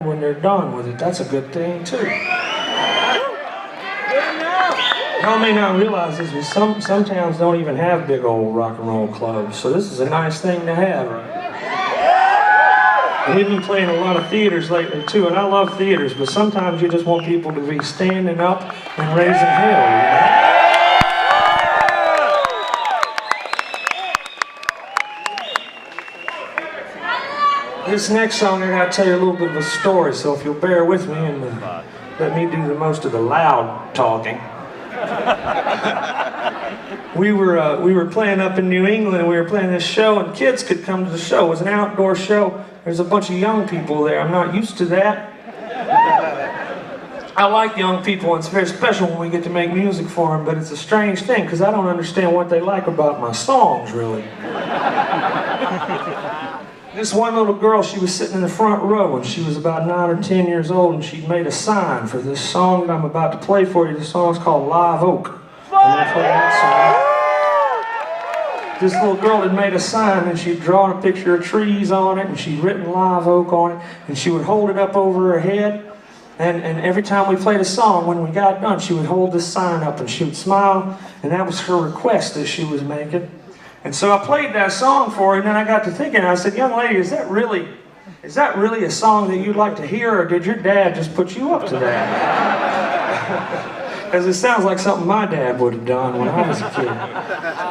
when they're done with it. That's a good thing too. Y'all may not realize this, but some towns don't even have big old rock and roll clubs, so this is a nice thing to have. We've been playing a lot of theaters lately too, and I love theaters, but sometimes you just want people to be standing up and raising hell, you know? This next song, I gotta tell you a little bit of a story, so if you'll bear with me and let me do the most of the loud talking. We were playing up in New England, and we were playing this show, and kids could come to the show. It was an outdoor show. There's a bunch of young people there. I'm not used to that. I like young people, and it's very special when we get to make music for them, but it's a strange thing, because I don't understand what they like about my songs, really. This one little girl, she was sitting in the front row, and she was about 9 or 10 years old, and she'd made a sign for this song that I'm about to play for you. The song's called Live Oak. I'm gonna play that song. This little girl had made a sign, and she'd drawn a picture of trees on it, and she'd written Live Oak on it, and she would hold it up over her head, and every time we played a song, when we got done, she would hold this sign up, and she would smile, and that was her request that she was making. And so I played that song for her, and then I got to thinking, I said, young lady, is that really a song that you'd like to hear, or did your dad just put you up to that? Because it sounds like something my dad would have done when I was a kid.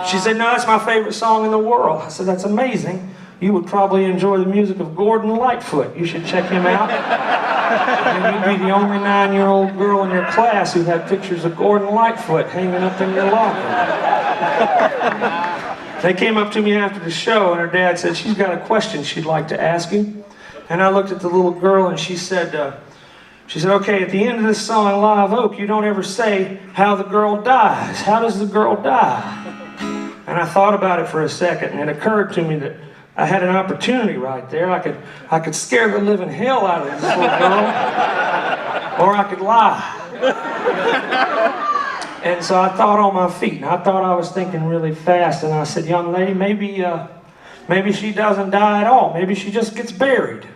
She said, no, that's my favorite song in the world. I said, that's amazing. You would probably enjoy the music of Gordon Lightfoot. You should check him out. And you'd be the only 9-year-old girl in your class who had pictures of Gordon Lightfoot hanging up in your locker. They came up to me after the show, and her dad said, she's got a question she'd like to ask you. And I looked at the little girl, and she said, okay, at the end of this song, Live Oak, you don't ever say how the girl dies. How does the girl die? And I thought about it for a second, and it occurred to me that I had an opportunity right there. I could scare the living hell out of this little girl, or I could lie. And so I thought on my feet, and I thought I was thinking really fast, and I said, young lady, maybe she doesn't die at all. Maybe she just gets buried.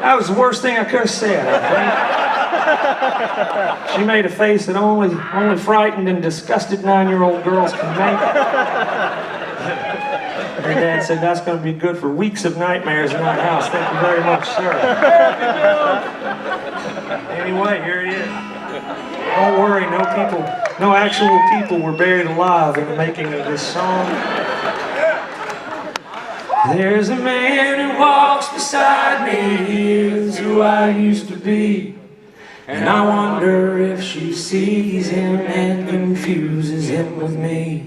That was the worst thing I could have said, I think. She made a face that only frightened and disgusted 9-year-old girls can make. Her dad said, that's going to be good for weeks of nightmares in our house. Thank you very much, sir. Anyway, here it is. Don't worry, no actual people were buried alive in the making of this song. There's a man who walks beside me, he is who I used to be. And I wonder if she sees him and confuses him with me.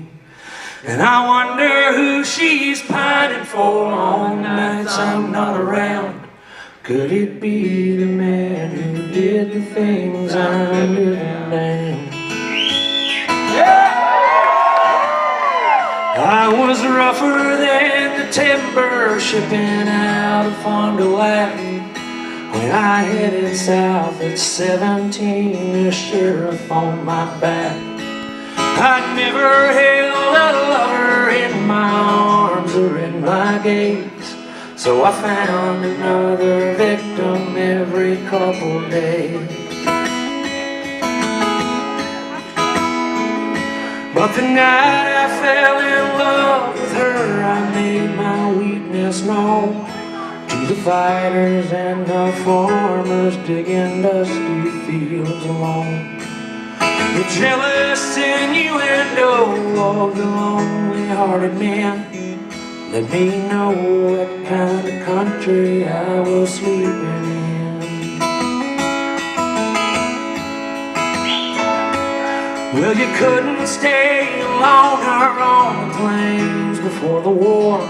And I wonder who she's pining for on nights I'm not around. Could it be the man who did the things I'm living down? I was rougher than the timber shipping out of Fond du Lac. When I headed south at 17, the sheriff on my back. I'd never held a lover in my arms or in my gaze, so I found another victim every couple days. But the night I fell in love with her, I made my weakness known to the fighters and the farmers digging dusty fields alone. The jealous innuendo of the lonely-hearted men let me know what kind of country I was sleeping in. Well, you couldn't stay longer on the plains before the war.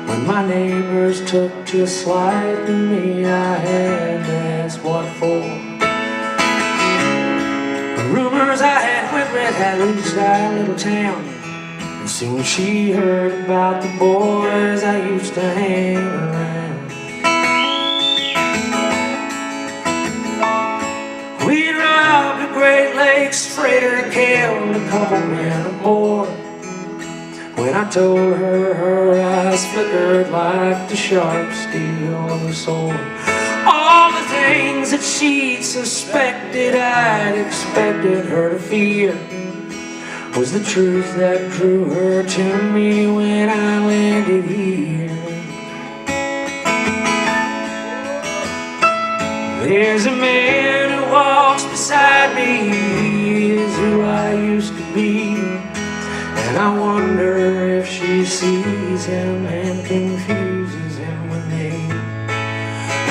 When my neighbors took to slight to me, I had to ask what for. The rumors I had went with had reached our little town, and soon she heard about the boys I used to hang around. We robbed a Great Lakes freighter, killed a couple men aboard. When I told her I eyes flickered like the sharp steel of a sword. All the things that she'd suspected I'd expected her to fear was the truth that drew her to me when I landed here. There's a man who walks beside me, he is who I used to be, and I wonder if she sees him and confuses him with me.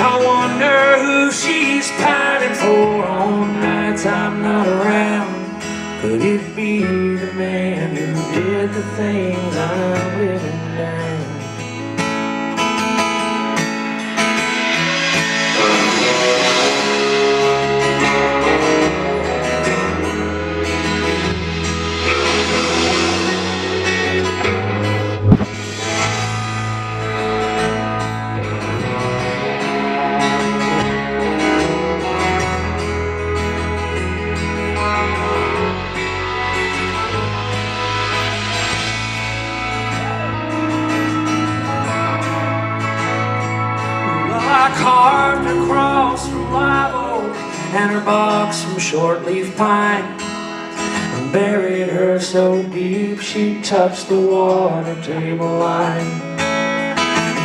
I wonder who she's pining for on nights I'm not around. Could it be the man who did the things I'm living down? I carved her cross from live oak and her box from short-leaf pine, and buried her so deep she touched the water table line.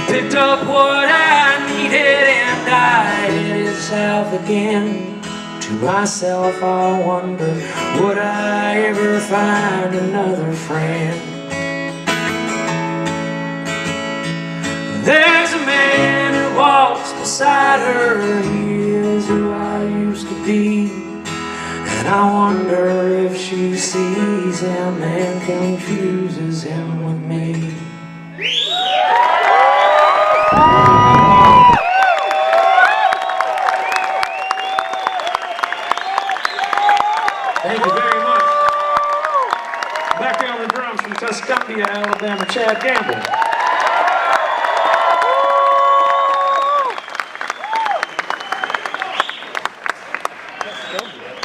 Picked up what I needed and I headed south again. To myself I wonder, would I ever find another friend? There's a man who walks beside her, he is who I used to be, and I wonder if she sees him and confuses him with me. Thank you very much. Back there on the drums from Tuscumbia, Alabama, Chad Gamble.